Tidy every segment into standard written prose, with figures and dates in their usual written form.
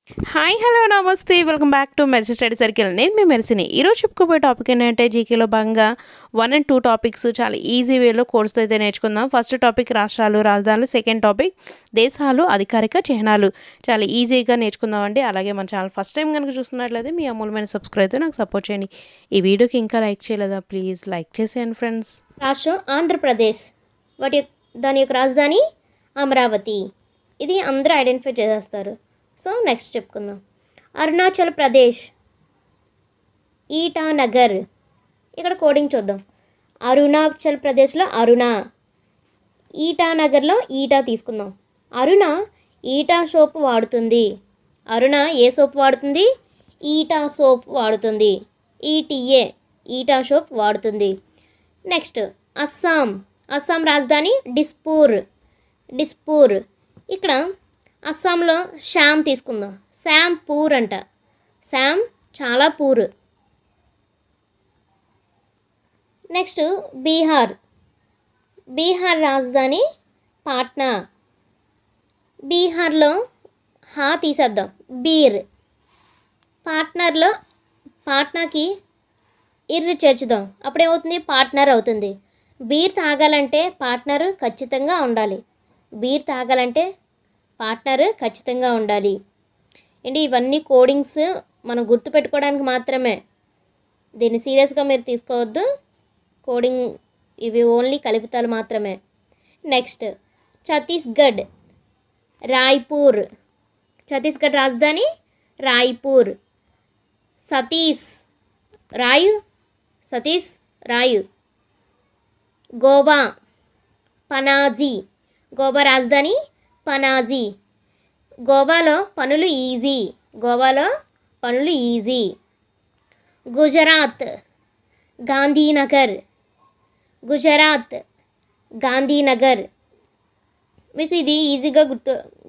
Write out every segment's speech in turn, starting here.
Hi hello నమస్తే welcome back to mercy study circle. నేను మీ మెర్సీని. ఈరోజు చెప్పుకోబోయే టాపిక్ ఏంటంటే జీకేలో భాగంగా 1 అండ్ 2 టాపిక్స్ చాలా ఈజీ వేలో కోర్సుతో అయితే నేర్చుకుందాం. ఫస్ట్ టాపిక్ రాష్ట్రాలు రాజధానులు, సెకండ్ టాపిక్ దేశాలు అధికారిక చిహ్నాలు. చాలా ఈజీగా నేర్చుకుందాం అండి. అలాగే మన ఛానల్ ఫస్ట్ టైం కనుక చూస్తున్నట్లయితే మీ అమూల్యమైన సబ్స్క్రైబ్ అయితే నాకు సపోర్ట్ చేయండి. ఈ వీడియోకి ఇంకా లైక్ చేయలేదా ప్లీజ్ లైక్ చేసేయండి ఫ్రెండ్స్. రాష్ట్రం ఆంధ్రప్రదేశ్. దాని యొక్క రాజధాని అమరావతి. ఇది అందరూ ఐడెంటిఫై చేసేస్తారు. సో నెక్స్ట్ చెప్పుకుందాం. అరుణాచల్ ప్రదేశ్, ఈటానగర్. ఇక్కడ కోడింగ్ చూద్దాం. అరుణాచల్ ప్రదేశ్లో అరుణ, ఈటానగర్లో ఈటా తీసుకుందాం. అరుణ ఈటా సోప్ వాడుతుంది. అరుణ ఏ సోప్ వాడుతుంది? ఈటా సోప్ వాడుతుంది. ఈటీఏ ఈటా సోప్ వాడుతుంది. నెక్స్ట్ అస్సాం రాజధాని డిస్పూర్. ఇక్కడ అస్సాంలో శ్యామ్ తీసుకుందాం. శ్యామ్ పూర్ అంట. శ్యామ్ చాలా పూర్. నెక్స్ట్ బీహార్ రాజధాని పాట్నా. బీహార్లో హా తీసేద్దాం, బీర్. పాట్నాకి ఇర్రు చేర్చుదాం, అప్పుడేమవుతుంది? పార్ట్నర్ అవుతుంది. బీర్ తాగాలంటే పార్ట్నర్ ఖచ్చితంగా ఉండాలి. ఏంటి ఇవన్నీ కోడింగ్స్ మనం గుర్తుపెట్టుకోవడానికి మాత్రమే. దీన్ని సీరియస్గా మీరు తీసుకోవద్దు. కోడింగ్ ఇవి ఓన్లీ కలుపుతాలు మాత్రమే. నెక్స్ట్ ఛత్తీస్గఢ్ రాజధాని రాయ్పూర్. సతీష్ రాయు. గోవా రాజధాని పనాజీ. గోవాలో పనులు ఈజీ. గుజరాత్ గాంధీనగర్. మీకు ఇది ఈజీగా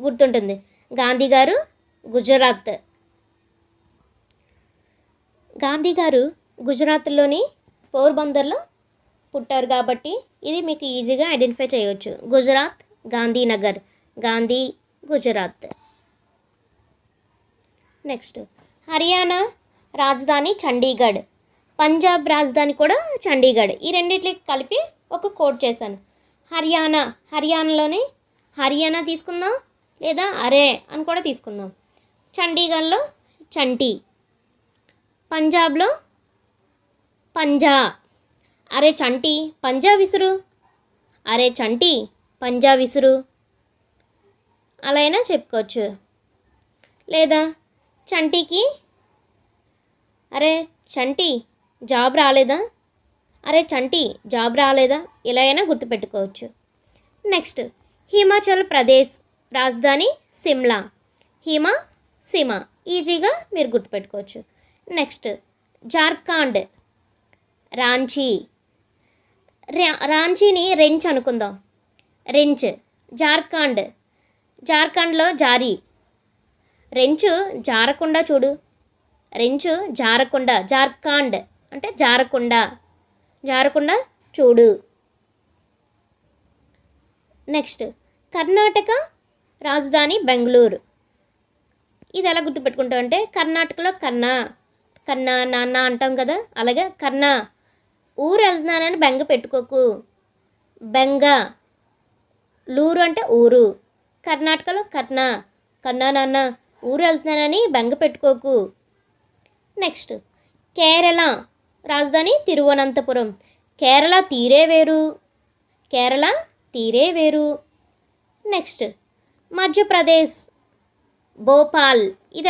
గుర్తుంటుంది. గాంధీ గారు గుజరాత్లోని పోర్బందర్లో పుట్టారు కాబట్టి ఇది మీకు ఈజీగా ఐడెంటిఫై చేయవచ్చు. గుజరాత్ గాంధీనగర్, గాంధీ గుజరాత్. నెక్స్ట్ హర్యానా రాజధాని చండీగఢ్. పంజాబ్ రాజధాని కూడా చండీగఢ్. ఈ రెండిట్లకి కలిపి ఒక కోడ్ చేశాను. హర్యానాలోని హర్యానా తీసుకుందాం, లేదా అరే అని కూడా తీసుకుందాం. చండీగఢ్లో చంటి. పంజాబ్లో పంజా. అరే చంటి పంజా విసురు. అలా అయినా చెప్పుకోవచ్చు. లేదా చంటికి అరే చంటి జాబ్ రాలేదా ఇలా అయినా గుర్తుపెట్టుకోవచ్చు. నెక్స్ట్ హిమాచల్ ప్రదేశ్ రాజధాని సిమ్లా. సిమా ఈజీగా మీరు గుర్తుపెట్టుకోవచ్చు. నెక్స్ట్ జార్ఖండ్ రాంచీని రెంచ్ అనుకుందాం. జార్ఖండ్లో జారీ. రెంచు జారకుండా చూడు. జార్ఖండ్ అంటే జారకుండా చూడు. నెక్స్ట్ కర్ణాటక రాజధాని బెంగళూరు. ఇది ఎలా గుర్తుపెట్టుకుంటాం అంటే కర్ణాటకలో కన్నా నాన్న అంటాం కదా, అలాగే కన్నా. ఊరు వెళ్తున్నానని బెంగ పెట్టుకోకు. లూరు అంటే ఊరు. కర్ణాటకలో కన్నా నాన్న ఊరు వెళ్తున్నానని బెంగ పెట్టుకోకు. నెక్స్ట్ కేరళ రాజధాని తిరువనంతపురం. కేరళ తీరే వేరు. నెక్స్ట్ మధ్యప్రదేశ్ భోపాల్. ఇది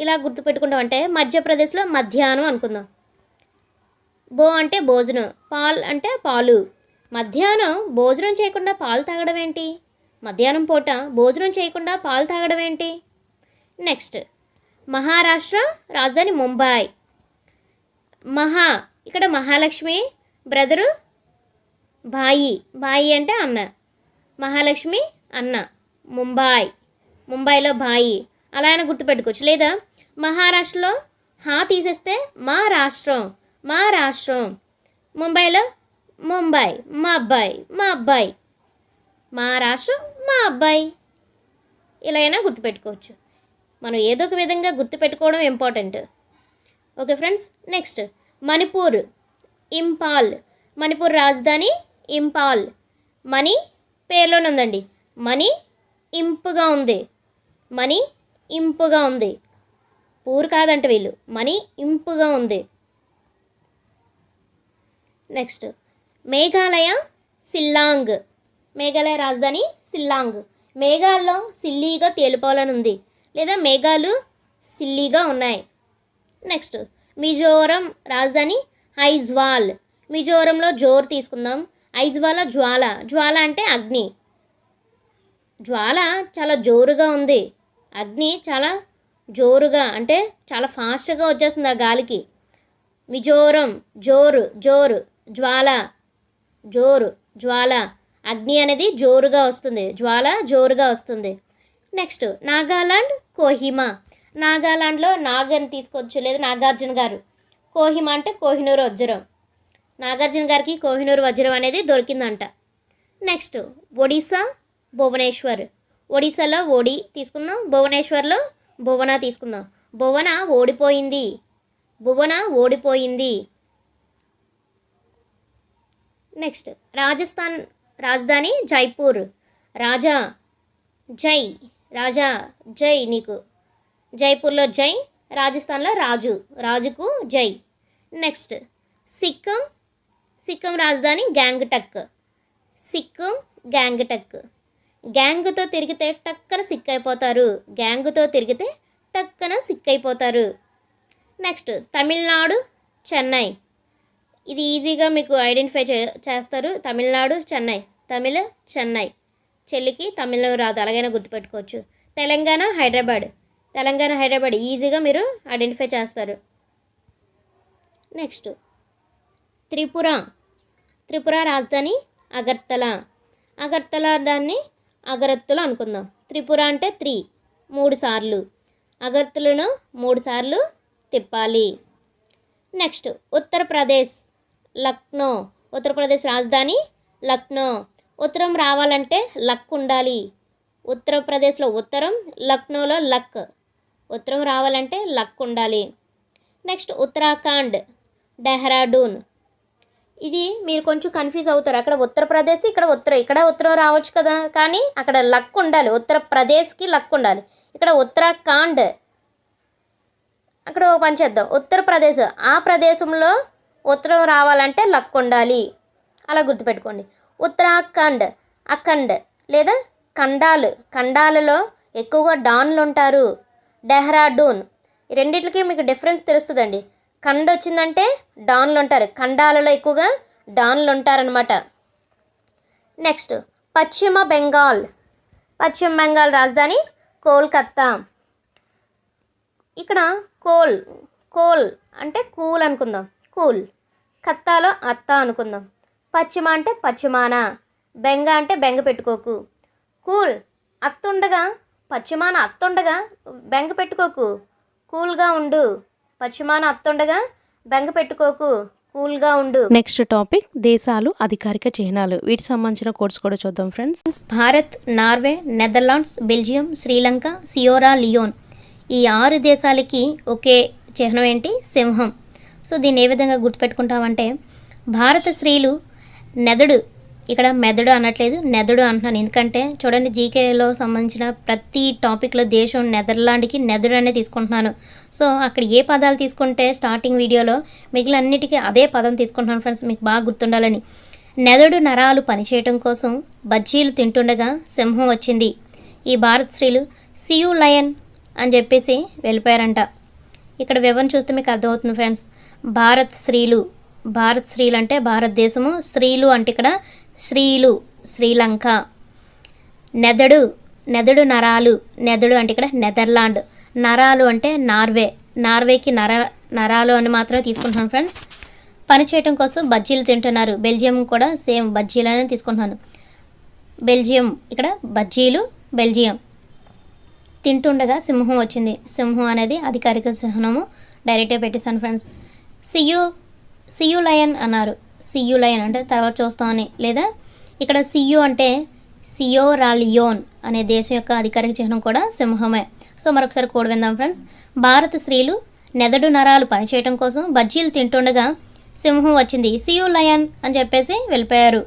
ఇలా గుర్తుపెట్టుకుంటాం అంటే మధ్యప్రదేశ్లో మధ్యాహ్నం అనుకుందాం. బో అంటే భోజనం, పాల్ అంటే పాలు. మధ్యాహ్నం భోజనం చేయకుండా పాలు తాగడం ఏంటి? మధ్యాహ్నం పూట భోజనం చేయకుండా పాలు తాగడం ఏంటి? నెక్స్ట్ మహారాష్ట్ర రాజధాని ముంబై. ఇక్కడ మహాలక్ష్మి బ్రదరు బాయి అంటే అన్న. మహాలక్ష్మి అన్న. ముంబైలో బాయి అలా అయినా గుర్తుపెట్టుకోవచ్చు. లేదా మహారాష్ట్రలో హా తీసేస్తే మా రాష్ట్రం. ముంబైలో ముంబై మా అబ్బాయి. మా రాష్ట్రం మా అబ్బాయి. ఇలా అయినా గుర్తుపెట్టుకోవచ్చు. మనం ఏదో ఒక విధంగా గుర్తుపెట్టుకోవడం important. Okay friends. Next Manipur, Imphal. Manipur రాజధాని ఇంపాల్. మణి పేరులోనే ఉందండి, మణి ఇంపుగా ఉంది, మణి ఇంపుగా ఉంది. పూర్ కాదంట వీళ్ళు, మణి ఇంపుగా ఉంది. నెక్స్ట్ మేఘాలయ, సిల్లాంగ్. మేఘాలయ రాజధాని సిల్లాంగ్. మేఘాల్లో సిల్లీగా తేలిపోవాలని ఉంది, లేదా మేఘాలు సిల్లీగా ఉన్నాయి. నెక్స్ట్ మిజోరం రాజధాని ఐజ్వాల్. మిజోరంలో జోర్ తీసుకుందాం, ఐజ్వాల జ్వాల. జ్వాల అంటే అగ్ని. జ్వాల చాలా జోరుగా ఉంది, అగ్ని చాలా జోరుగా అంటే చాలా ఫాస్ట్గా వచ్చేస్తుంది ఆ గాలికి. మిజోరం జోరు, జోరు, జ్వాల, జోరు, జ్వాల. అగ్ని అనేది జోరుగా వస్తుంది, జ్వాల జోరుగా వస్తుంది. నెక్స్ట్ నాగాలాండ్, కోహిమా. నాగాలాండ్లో నాగ్ అని తీసుకోవచ్చు, లేదా నాగార్జున గారు. కోహిమా అంటే కోహినూరు వజ్రం. నాగార్జున గారికి కోహినూరు వజ్రం అనేది దొరికిందంట. నెక్స్ట్ ఒడిశా, భువనేశ్వర్. ఒడిశాలో ఓడి తీసుకుందాం, భువనేశ్వర్లో భువన తీసుకుందాం. భువన ఓడిపోయింది, భువన ఓడిపోయింది. నెక్స్ట్ రాజస్థాన్ రాజధాని జైపూర్. రాజా జై, రాజా జై నీకు. జైపూర్లో జై, రాజస్థాన్లో రాజు, రాజుకు జై. నెక్స్ట్ సిక్కిం. సిక్కిం రాజధాని గ్యాంగ్టక్. సిక్కిం గ్యాంగ్టక్. గ్యాంగ్తో తిరిగితే టక్కన సిక్ అయిపోతారు, గ్యాంగ్తో తిరిగితే టక్కన సిక్ అయిపోతారు. నెక్స్ట్ తమిళనాడు, చెన్నై. ఇది ఈజీగా మీకు ఐడెంటిఫై చేస్తారు. తమిళనాడు, చెన్నై. తమిళ, చెన్నై. చెల్లికి తమిళం రాదు, అలాగైనా గుర్తుపెట్టుకోవచ్చు. తెలంగాణ, హైదరాబాద్. తెలంగాణ, హైదరాబాద్ ఈజీగా మీరు ఐడెంటిఫై చేస్తారు. నెక్స్ట్ త్రిపుర. త్రిపుర రాజధాని అగర్తల. అగర్తల దాన్ని అగరత్తులు అనుకుందాం. త్రిపుర అంటే 3, 3 సార్లు. అగర్తులను 3 సార్లు తిప్పాలి. నెక్స్ట్ ఉత్తరప్రదేశ్, లక్నో. ఉత్తరప్రదేశ్ రాజధాని లక్నో. ఉత్తరం రావాలంటే లక్ ఉండాలి. ఉత్తరప్రదేశ్లో ఉత్తరం, లక్నోలో లక్. ఉత్తరం రావాలంటే లక్ ఉండాలి. నెక్స్ట్ ఉత్తరాఖండ్, డెహ్రాడూన్. ఇది మీరు కొంచెం కన్ఫ్యూజ్ అవుతారు. అక్కడ ఉత్తరప్రదేశ్, ఇక్కడ ఉత్తరం రావచ్చు కదా, కానీ అక్కడ లక్ ఉండాలి. ఉత్తరప్రదేశ్కి లక్ ఉండాలి. ఇక్కడ ఉత్తరాఖండ్. అక్కడ ఓ పని చేద్దాం, ఉత్తరప్రదేశ్ ఆ ప్రదేశంలో ఉత్తరం రావాలంటే లక్ ఉండాలి, అలా గుర్తుపెట్టుకోండి. ఉత్తరాఖండ్, అఖండ్ లేదా ఖండాలు. ఖండాలలో ఎక్కువగా డాన్లు ఉంటారు. డెహ్రాడూన్. ఈ రెండిట్లకి మీకు డిఫరెన్స్ తెలుస్తుందండి. ఖండ్ వచ్చిందంటే డాన్లు ఉంటారు, ఖండాలలో ఎక్కువగా డాన్లు ఉంటారనమాట. నెక్స్ట్ పశ్చిమ బెంగాల్. పశ్చిమ బెంగాల్ రాజధాని కోల్కత్తా. ఇక్కడ కోల్ అంటే కూల్ అనుకుందాం, కూల్. కత్తాలో అత్త అనుకుందాం. పశ్చిమ అంటే పశ్చిమాన. బెంగ అంటే బెంగ పెట్టుకోకు. కూల్ అత్తుండగా, పశ్చిమాన అత్తుండగా బెంగ పెట్టుకోకు, కూల్గా ఉండు. పశ్చిమాన అత్తుండగా బెంగ పెట్టుకోకు, కూల్గా ఉండు. నెక్స్ట్ టాపిక్ దేశాలు, అధికారిక చిహ్నాలు. వీటికి సంబంధించిన కోర్స్ కూడా చూద్దాం friends. Bharat, Norway, Netherlands, Belgium, Sri Lanka, Sierra Leone. ఈ 6 దేశాలకి ఒకే చిహ్నం ఏంటి? సింహం. సో దీన్ని ఏ విధంగా గుర్తుపెట్టుకుంటామంటే, భారత స్త్రీలు నెదడు, ఇక్కడ మెదడు అనట్లేదు, నెదడు అంటున్నాను. ఎందుకంటే చూడండి, జీకేలో సంబంధించిన ప్రతి టాపిక్లో దేశం నెదర్లాండ్కి నెదడు అనే తీసుకుంటున్నాను. సో అక్కడ ఏ పదాలు తీసుకుంటే స్టార్టింగ్ వీడియోలో మిగిలిన అన్నిటికీ అదే పదం తీసుకుంటున్నాను ఫ్రెండ్స్, మీకు బాగా గుర్తుండాలని. నెదడు నరాలు పనిచేయటం కోసం బజ్జీలు తింటుండగా సింహం వచ్చింది. ఈ భారత స్త్రీలు సియు లయన్ అని చెప్పేసి వెళ్ళిపోయారంట. ఇక్కడ వివరణ చూస్తే మీకు అర్థమవుతుంది ఫ్రెండ్స్. భారత్ స్త్రీలు అంటే భారతదేశము, స్త్రీలు అంటే ఇక్కడ స్త్రీలు, శ్రీలంక. నెదడు నరాలు, నెదడు అంటే ఇక్కడ నెదర్లాండ్. నరాలు అంటే నార్వేకి నరాలు అని మాత్రమే తీసుకుంటున్నాను ఫ్రెండ్స్. పని చేయటం కోసం బజ్జీలు తింటున్నారు. బెల్జియం కూడా సేమ్ బజ్జీలనే తీసుకుంటున్నాను. బెల్జియం, ఇక్కడ బజ్జీలు, బెల్జియం. తింటుండగా సింహం వచ్చింది. సింహం అనేది అధికారిక చిహ్నము, డైరెక్ట్గా పెట్టేశాను ఫ్రెండ్స్. సియు లయన్ అన్నారు. సియు లయన్ అంటే తర్వాత చూస్తామని, లేదా ఇక్కడ సియు అంటే సియోరా లియోన్ అనే దేశం యొక్క అధికారిక చిహ్నం కూడా సింహమే. సో మరొకసారి కోడ్ విందాం ఫ్రెండ్స్. భారత స్త్రీలు నెదడు నరాలు పనిచేయటం కోసం బజ్జీలు తింటుండగా సింహం వచ్చింది, సియూ లయన్ అని చెప్పేసి వెళ్ళిపోయారు.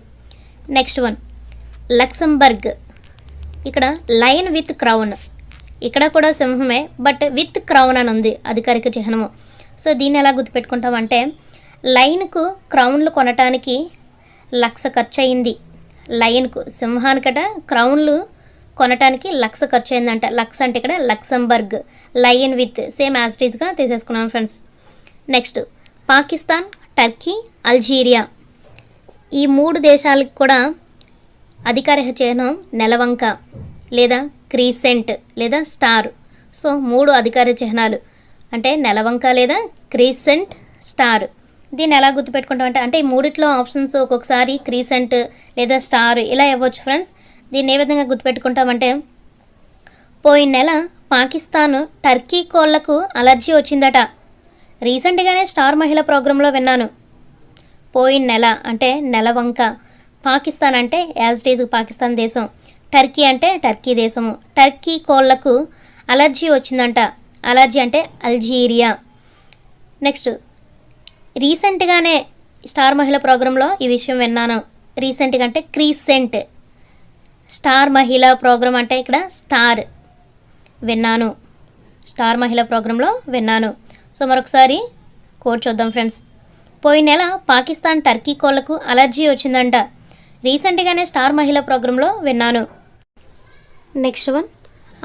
Next one, Luxembourg. ఇక్కడ లయన్ విత్ క్రౌన్, ఇక్కడ కూడా సింహమే బట్ విత్ క్రౌన్ అని ఉంది అధికారిక చిహ్నము. సో దీన్ని ఎలా గుర్తుపెట్టుకుంటామంటే, లయన్కు క్రౌన్లు కొనటానికి 1,00,000 ఖర్చు అయింది. లయన్కు, సింహానికట క్రౌన్లు కొనటానికి 1,00,000 ఖర్చు అయిందంట. 1,00,000 అంటే ఇక్కడ లక్సంబర్గ్, లయన్ విత్ సేమ్ యాజిటీస్గా తీసేసుకున్నాను friends. Next, Pakistan, Turkey, Algeria. ఈ 3 దేశాలకు కూడా అధికారిక చిహ్నం నెలవంక లేదా క్రీసెంట్ లేదా స్టార్. సో 3 అధికారిక చిహ్నాలు అంటే నెలవంక లేదా క్రీసెంట్, స్టార్. దీన్ని ఎలా గుర్తుపెట్టుకుంటాం అంటే ఈ మూడిట్లో ఆప్షన్స్ ఒక్కొక్కసారి క్రీసెంట్ లేదా స్టార్ ఇలా ఇవ్వచ్చు ఫ్రెండ్స్. దీన్ని ఏ విధంగా గుర్తుపెట్టుకుంటామంటే, పోయిన నెల పాకిస్తాన్ టర్కీ కోళ్లకు అలర్జీ వచ్చిందట. రీసెంట్గానే స్టార్ మహిళ ప్రోగ్రాంలో విన్నాను. పోయిన నెల అంటే నెలవంక, పాకిస్తాన్ అంటే యాజ్ ఇట్ ఈజ్ పాకిస్తాన్ దేశం, టర్కీ అంటే టర్కీ దేశము. టర్కీ కోళ్లకు అలర్జీ వచ్చిందంట. అలర్జీ అంటే అల్జీరియా. నెక్స్ట్, రీసెంట్గానే స్టార్ మహిళ ప్రోగ్రాంలో ఈ విషయం విన్నాను. రీసెంట్గా అంటే క్రీసెంట్, స్టార్ మహిళ ప్రోగ్రాం అంటే ఇక్కడ స్టార్ విన్నాను, స్టార్ మహిళ ప్రోగ్రాంలో విన్నాను. సో మరొకసారి కోడ్ చూద్దాం ఫ్రెండ్స్. పోయిన నెల పాకిస్తాన్ టర్కీ కోళ్లకు అలర్జీ వచ్చిందంట. రీసెంట్గానే స్టార్ మహిళ ప్రోగ్రాంలో విన్నాను. నెక్స్ట్ వన్,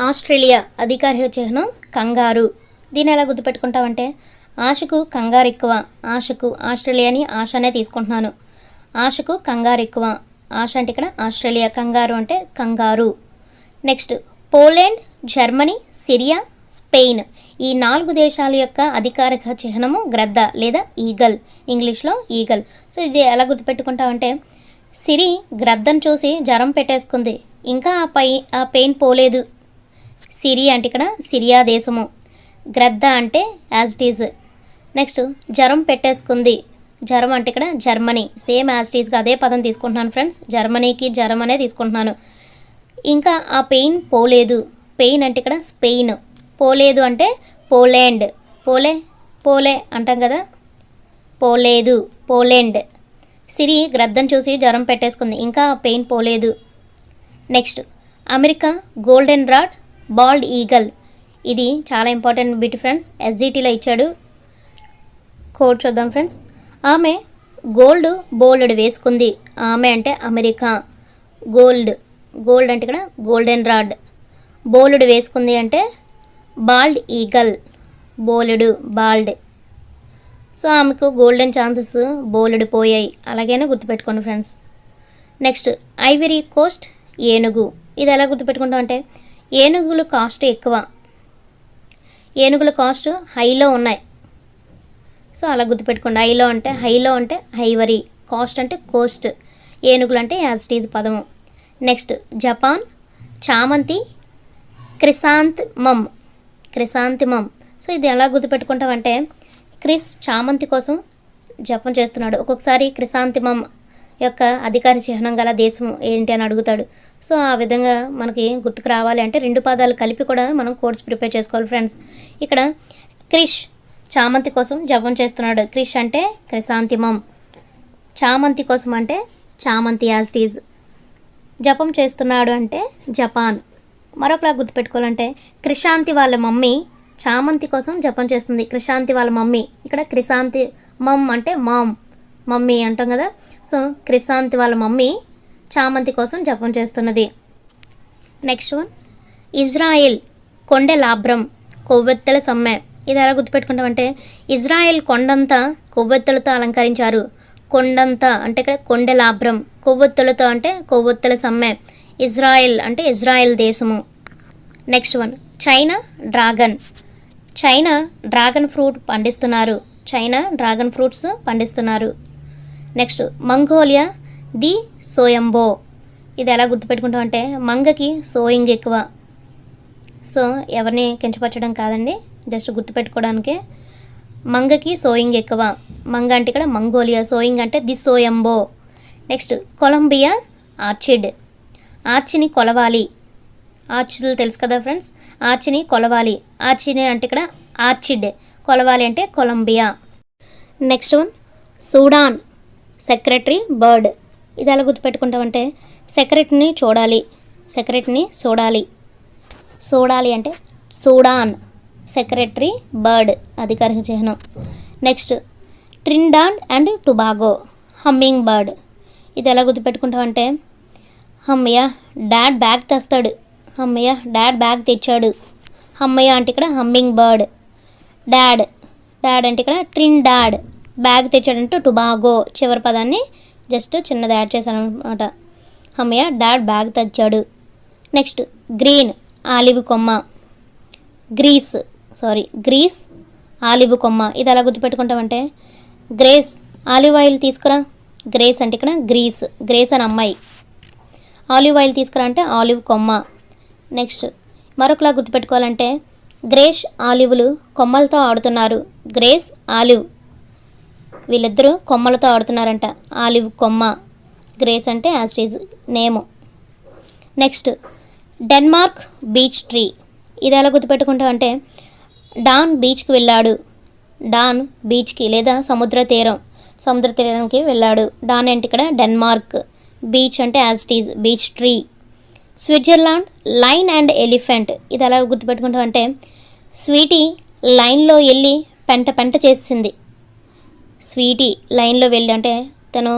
ఆస్ట్రేలియా అధికారిక చిహ్నం కంగారు. దీన్ని ఎలా గుర్తుపెట్టుకుంటామంటే, ఆశకు కంగారు ఎక్కువ, ఆశకు ఆస్ట్రేలియాని ఆశనే తీసుకుంటున్నాను. ఆశకు కంగారు ఎక్కువ, ఆశ అంటే ఇక్కడ ఆస్ట్రేలియా, కంగారు అంటే కంగారు. Next, Poland, Germany, Syria, Spain. ఈ 4 దేశాల యొక్క అధికారిక చిహ్నము గ్రద్ద లేదా ఈగల్, ఇంగ్లీష్లో ఈగల్. సో ఇది ఎలా గుర్తుపెట్టుకుంటామంటే, సిరి గ్రద్దను చూసి జ్వరం పెట్టేసుకుంది, ఇంకా ఆ పెయిన్ పోలేదు. సిరి అంటే ఇక్కడ సిరియా దేశము, గ్రద్ద అంటే యాజ్ ఇట్ ఈజ్. నెక్స్ట్, జ్వరం పెట్టేసుకుంది, జ్వరం అంటే ఇక్కడ జర్మనీ, సేమ్ యాజ్ ఇట్ ఈజ్గా అదే పదం తీసుకుంటున్నాను ఫ్రెండ్స్. జర్మనీకి జ్వరం అనే తీసుకుంటున్నాను. ఇంకా ఆ పెయిన్ పోలేదు, పెయిన్ అంటే ఇక్కడ స్పెయిన్, పోలేదు అంటే పోలాండ్, పోలే అంటాం కదా, పోలేదు పోలాండ్. సిరి గ్రద్దను చూసి జ్వరం పెట్టేసుకుంది, ఇంకా ఆ పెయిన్ పోలేదు. Next, America golden rod bald eagle. ఇది చాలా ఇంపార్టెంట్ బిట్ ఫ్రెండ్స్, ఎస్జిటీలో ఇచ్చాడు. కోడ్ చూద్దాం ఫ్రెండ్స్. ఆమె గోల్డ్ బోల్డ్ వేసుకుంది, ఆమె అంటే అమెరికా, గోల్డ్ అంటే ఇక్కడ గోల్డెన్ రాడ్, బోల్డ్ వేసుకుంది అంటే బాల్డ్ ఈగల్, బాల్డ్. సో ఆమెకు గోల్డెన్ ఛాన్సెస్ బోల్డ్ పోయాయి, అలాగైనా గుర్తుపెట్టుకోండి ఫ్రెండ్స్. నెక్స్ట్, ఐవరీ కోస్ట్ ఏనుగు. ఇది ఎలా గుర్తుపెట్టుకుంటాం అంటే, ఏనుగులు కాస్ట్ ఎక్కువ, ఏనుగుల కాస్ట్ హైలో ఉన్నాయి. సో అలా గుర్తుపెట్టుకోండి. హైలో అంటే ఐవరీ, కాస్ట్ అంటే కోస్ట్, ఏనుగులు అంటే యాజ్ ఇట్ ఈజ్ పదము. నెక్స్ట్, జపాన్ చామంతి క్రిసాంతిమమ్. సో ఇది ఎలా గుర్తుపెట్టుకుంటామంటే, క్రిస్ చామంతి కోసం జపం చేస్తున్నాడు. ఒక్కొక్కసారి క్రిసాంతిమమ్ యొక్క అధికార చిహ్నం గల దేశం ఏంటి అని అడుగుతాడు. సో ఆ విధంగా మనకి గుర్తుకు రావాలి అంటే 2 పదాలు కలిపి కూడా మనం కోడ్స్ ప్రిపేర్ చేసుకోవాలి ఫ్రెండ్స్. ఇక్కడ క్రిష్ చామంతి కోసం జపం చేస్తున్నాడు, క్రిష్ అంటే క్రిసాంతిమం, చామంతి కోసం అంటే చామంతి యాజ్ ఇట్ ఈజ్, జపం చేస్తున్నాడు అంటే జపాన్. మరొకలా గుర్తుపెట్టుకోవాలంటే, క్రిషాంతి వాళ్ళ మమ్మీ చామంతి కోసం జపం చేస్తుంది, క్రిషాంతి వాళ్ళ మమ్మీ. ఇక్కడ క్రిసాంతి మమ్ అంటే మమ్మీ అంటాం కదా. సో క్రిసాంతి వాళ్ళ మమ్మీ చామంతి కోసం జపం చేస్తున్నది. నెక్స్ట్ వన్, ఇజ్రాయెల్ కొండెలాబ్రం కొవ్వొత్తుల సమ్మె. ఇది ఎలా గుర్తుపెట్టుకుంటామంటే, ఇజ్రాయెల్ కొండంతా కొవ్వొత్తులతో అలంకరించారు. కొండంతా అంటే ఇక్కడ కొండెలాబ్రం, కొవ్వొత్తులతో అంటే కొవ్వొత్తుల సమ్మె. ఇజ్రాయెల్ అంటే ఇజ్రాయెల్ దేశము. Next one, China dragon fruit పండిస్తున్నారు, చైనా డ్రాగన్ ఫ్రూట్స్ పండిస్తున్నారు. Next, Mongolia the Soyombo. ఇది ఎలా గుర్తుపెట్టుకుంటామంటే, మంగకి సోయింగ్ ఎక్కువ. సో ఎవరిని కించపరచడం కాదండి, జస్ట్ గుర్తుపెట్టుకోవడానికే. మంగకి సోయింగ్ ఎక్కువ, మంగ అంటే ఇక్కడ మంగోలియా, సోయింగ్ అంటే ది సోయంబో. నెక్స్ట్, కొలంబియా ఆర్చిడ్, ఆర్చిని కొలవాలి, ఆర్చ్లు తెలుసు కదా ఫ్రెండ్స్, ఆర్చ్ని కొలవాలి. ఆర్చిని అంటే ఇక్కడ ఆర్చిడ్, కొలవాలి అంటే Colombia. Next one Sudan, secretary bird. ఇది ఎలా గుర్తుపెట్టుకుంటామంటే సెక్రటరీని చూడాలి, సెక్రటరీని చూడాలి. చూడాలి అంటే సూడాన్, సెక్రటరీ బర్డ్ అధికారిక చిహ్నం. Next Trinidad and Tobago, humming bird. ఇది ఎలా గుర్తుపెట్టుకుంటామంటే హమ్మయ్య డాడ్ బ్యాగ్ తెస్తాడు, హమ్మయ్య డాడ్ బ్యాగ్ తెచ్చాడు. హమ్మయ్య అంటే ఇక్కడ హమ్మింగ్ బర్డ్. డాడ్, డాడ్ అంటే ఇక్కడ ట్రినిడాడ్, బ్యాగ్ తెచ్చాడంటే టొబాగో, చివరి పదాన్ని జస్ట్ చిన్నది యాడ్ చేశాను అనమాట. హమ్మయ్య డాడ్ బ్యాగ్ తెచ్చాడు. నెక్స్ట్ గ్రీన్, ఆలివ్ కొమ్మ. గ్రీస్ ఆలివ్ కొమ్మ. ఇది ఎలా గుర్తుపెట్టుకుంటామంటే గ్రేస్, ఆలివ్ ఆయిల్ తీసుకురా. గ్రేస్ అంటే ఇక్కడ గ్రేస్ అని అమ్మాయి. ఆలివ్ ఆయిల్ తీసుకురా అంటే ఆలివ్ కొమ్మ. నెక్స్ట్ మరొకలా గుర్తుపెట్టుకోవాలంటే గ్రేస్ ఆలివ్లు కొమ్మలతో ఆడుతున్నారు. గ్రేస్ ఆలివ్, వీళ్ళిద్దరూ కొమ్మలతో ఆడుతున్నారంట. ఆలివ్ కొమ్మ, గ్రేస్ అంటే as is name. Next Denmark beach tree. ఇది ఎలా గుర్తుపెట్టుకుంటామంటే డాన్ బీచ్కి వెళ్ళాడు. డాన్ బీచ్కి లేదా సముద్ర తీరానికి వెళ్ళాడు. డాన్ అంటే ఇక్కడ డెన్మార్క్, బీచ్ అంటే as is beach tree. Switzerland line and elephant. ఇది ఎలా గుర్తుపెట్టుకుంటామంటే స్వీటీ లైన్లో వెళ్ళి పెంట చేసింది. స్వీటీ లైన్లో వెళ్ళి అంటే తను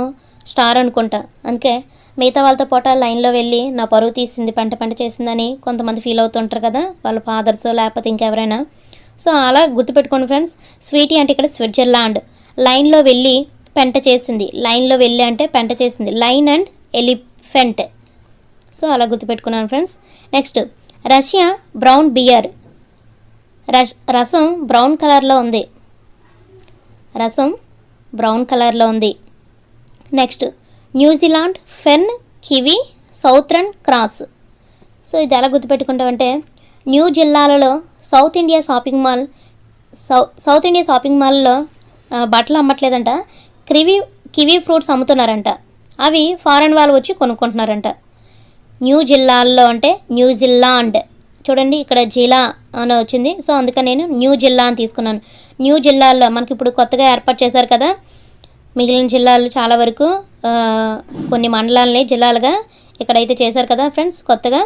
స్టార్ అనుకుంటా, అందుకే మిగతా వాళ్ళతో పాటు లైన్లో వెళ్ళి నా పరువు తీసింది, పెంట చేసిందని కొంతమంది ఫీల్ అవుతుంటారు కదా, వాళ్ళ ఫాదర్స్ లేకపోతే ఇంకెవరైనా. సో అలా గుర్తుపెట్టుకోండి ఫ్రెండ్స్. స్వీటీ అంటే ఇక్కడ స్విట్జర్లాండ్, లైన్లో వెళ్ళి పెంట చేసింది. లైన్లో వెళ్ళి అంటే పెంట చేసింది, లైన్ అండ్ ఎలిఫెంట్. సో అలా గుర్తుపెట్టుకున్నాను ఫ్రెండ్స్. Next Russia brown bear. రసం బ్రౌన్ కలర్లో ఉంది. రసం బ్రౌన్ కలర్లో ఉంది. Next New Zealand fern kiwi southern cross. So ఇది ఎలా గుర్తుపెట్టుకుంటామంటే న్యూ జిల్లాలలో సౌత్ ఇండియా షాపింగ్ మాల్లో బట్టలు అమ్మట్లేదంట, కివీ ఫ్రూట్స్ అమ్ముతున్నారంట. అవి ఫారెన్ వాళ్ళు వచ్చి కొనుక్కుంటున్నారంట. న్యూ జిల్లాల్లో అంటే న్యూజిలాండ్, చూడండి ఇక్కడ జిల్లా అని వచ్చింది, సో అందుకని నేను న్యూ జిల్లా అని తీసుకున్నాను. న్యూ జిల్లాల్లో మనకి ఇప్పుడు కొత్తగా ఏర్పాటు చేశారు కదా, మిగిలిన జిల్లాలు చాలా వరకు కొన్ని మండలాలని జిల్లాలుగా ఇక్కడైతే చేశారు కదా ఫ్రెండ్స్ కొత్తగా.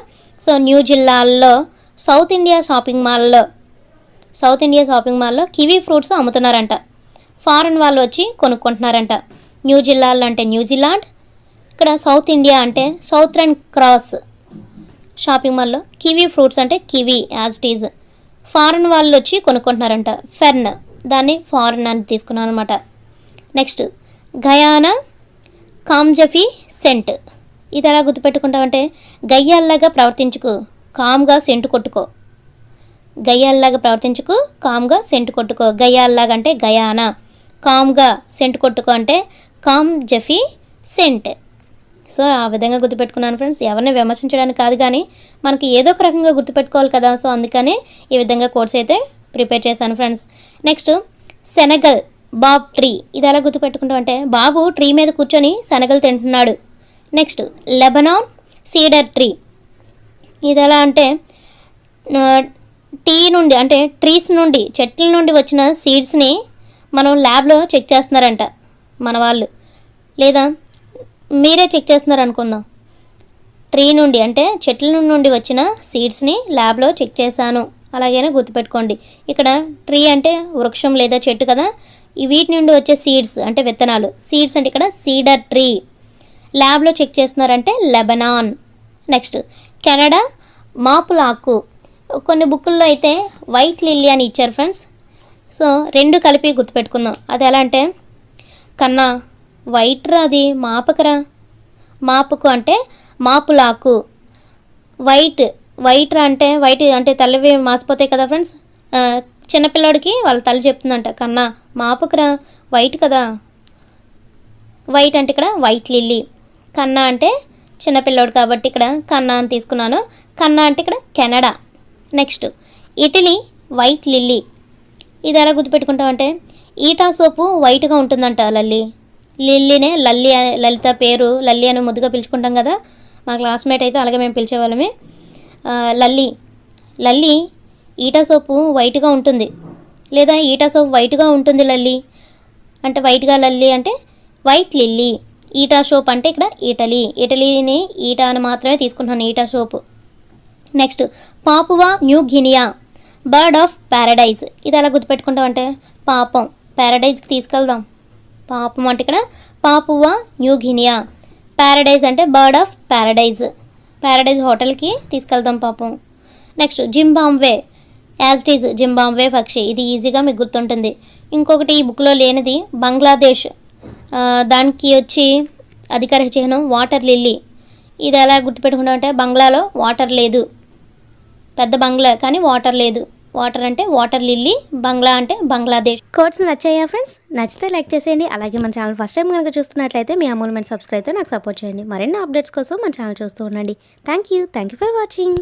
సో న్యూ జిల్లాల్లో సౌత్ ఇండియా షాపింగ్ మాల్లో కివీ ఫ్రూట్స్ అమ్ముతున్నారంట. ఫారెన్ వాళ్ళు వచ్చి కొనుక్కుంటున్నారంట. న్యూ జిల్లాల్లో అంటే న్యూజిలాండ్, ఇక్కడ సౌత్ ఇండియా అంటే సౌత్రన్ క్రాస్ షాపింగ్ మాల్లో కివీ ఫ్రూట్స్ అంటే kiwi as it is. Foreign వాళ్ళు వచ్చి కొనుక్కుంటున్నారంట. ఫెర్న్, దాన్ని ఫారెన్ అని తీసుకున్నాను అనమాట. Next Guyana Canje pheasant. ఇది ఎలా గుర్తుపెట్టుకుంటామంటే గయ్యాల్లాగా ప్రవర్తించుకు, కామ్గా సెంటు కొట్టుకో. గయ్యాల్లాగా ప్రవర్తించుకు, కామ్గా సెంటు కొట్టుకో. గయ్యాల్లాగా అంటే గయానా, కామ్గా సెంటు కొట్టుకో అంటే కామ్జఫీ సెంట్. సో ఆ విధంగా గుర్తుపెట్టుకున్నాను ఫ్రెండ్స్. ఎవరిని విమర్శించడానికి కాదు కానీ మనకి ఏదో ఒక రకంగా గుర్తుపెట్టుకోవాలి కదా, సో అందుకనే ఈ విధంగా కోర్స్ అయితే ప్రిపేర్ చేశాను friends. Next Senegal Bob tree. ఇది ఎలా గుర్తుపెట్టుకుంటాం అంటే బాబు ట్రీ మీద కూర్చొని శనగలు తింటున్నాడు. Next Lebanon seeder tree. ఇది ఎలా అంటే టీ నుండి అంటే ట్రీస్ నుండి, చెట్ల నుండి వచ్చిన సీడ్స్ని మనం ల్యాబ్లో చెక్ చేస్తున్నారంట మన వాళ్ళు, లేదా మీరే చెక్ చేస్తున్నారు అనుకుందాం. ట్రీ నుండి అంటే చెట్ల నుండి వచ్చిన సీడ్స్ని ల్యాబ్లో చెక్ చేశాను, అలాగైనా గుర్తుపెట్టుకోండి. ఇక్కడ ట్రీ అంటే వృక్షం లేదా చెట్టు కదా, వీటి నుండి వచ్చే సీడ్స్ అంటే విత్తనాలు. సీడ్స్ అంటే ఇక్కడ సీడర్ ట్రీ. ల్యాబ్లో చెక్ చేస్తున్నారంటే లెబనాన్. నెక్స్ట్ కెనడా మాపులాకు. కొన్ని బుక్కుల్లో అయితే వైట్ లిల్లీ అని ఇచ్చారు ఫ్రెండ్స్. సో రెండు కలిపి గుర్తుపెట్టుకుందాం. అది ఎలా అంటే కన్నా వైట్ రా, అది మాపకరా. మాపుకు అంటే మాపులాకు. వైట్ రా అంటే వైట్ అంటే తలవి మాసిపోతాయి కదా ఫ్రెండ్స్. చిన్నపిల్లాడికి వాళ్ళ తల్లి చెప్తుందంట కన్నా మాపుకురా, వైట్ కదా. వైట్ అంటే ఇక్కడ వైట్ లిల్లీ. కన్నా అంటే చిన్నపిల్లోడు కాబట్టి ఇక్కడ కన్నా అని తీసుకున్నాను. కన్నా అంటే ఇక్కడ Canada. Next Italy white lily. ఇది ఎలా గుర్తుపెట్టుకుంటామంటే ఈటా సోపు వైట్గా ఉంటుందంట. లిల్లీనే లలిత పేరు లల్లి అని ముద్దుగా పిలుచుకుంటాం కదా, మా క్లాస్మేట్ అయితే అలాగే మేము పిలిచేవాళ్ళమే. లల్లి. లల్లి ఈటా సోపు వైట్గా ఉంటుంది, లేదా ఈటా సోప్ వైట్గా ఉంటుంది లల్లి అంటే వైట్గా లల్లి అంటే వైట్ లిల్లీ. ఈటా సోప్ అంటే ఇక్కడ ఇటలీ, ఇటలీని ఈటా అని మాత్రమే తీసుకుంటున్నాను eta soap. Next Papua new Guinea, bird of Paradise. ఇది ఎలా గుర్తుపెట్టుకుంటాం అంటే పాపం, ప్యారడైజ్కి తీసుకెళ్దాం. పాపం అంటే ఇక్కడ పాపువా న్యూ గినియా, ప్యారడైజ్ అంటే బర్డ్ ఆఫ్ ప్యారడైజ్, ప్యారడైజ్ హోటల్కి తీసుకెళ్దాం పాపం. Next Zimbabwe, as it is Zimbabwe పక్షి. ఇది ఈజీగా మీకు గుర్తుంటుంది. ఇంకొకటి ఈ బుక్లో లేనిది బంగ్లాదేశ్, దానికి వచ్చి అధికారిక చిహ్నం వాటర్ లిల్లీ. ఇది ఎలా గుర్తుపెట్టుకుంటాం అంటే బంగ్లాలో వాటర్ లేదు, పెద్ద బంగ్లా కానీ వాటర్ లేదు. వాటర్ అంటే వాటర్ లిల్లీ, బంగ్లా అంటే బంగ్లాదేశ్. కోడ్స్ నచ్చాయా ఫ్రెండ్స్? నచ్చితే లైక్ చేసేయండి. అలాగే మన ఛానల్ ఫస్ట్ టైం కనుక చూస్తున్నట్లయితే మీ అమూల్యమైన సబ్స్క్రైబ్తో నాకు సపోర్ట్ చేయండి. మరిన్ని అప్డేట్స్ కోసం మన ఛానల్ చూస్తూ ఉండండి. Thank you for watching.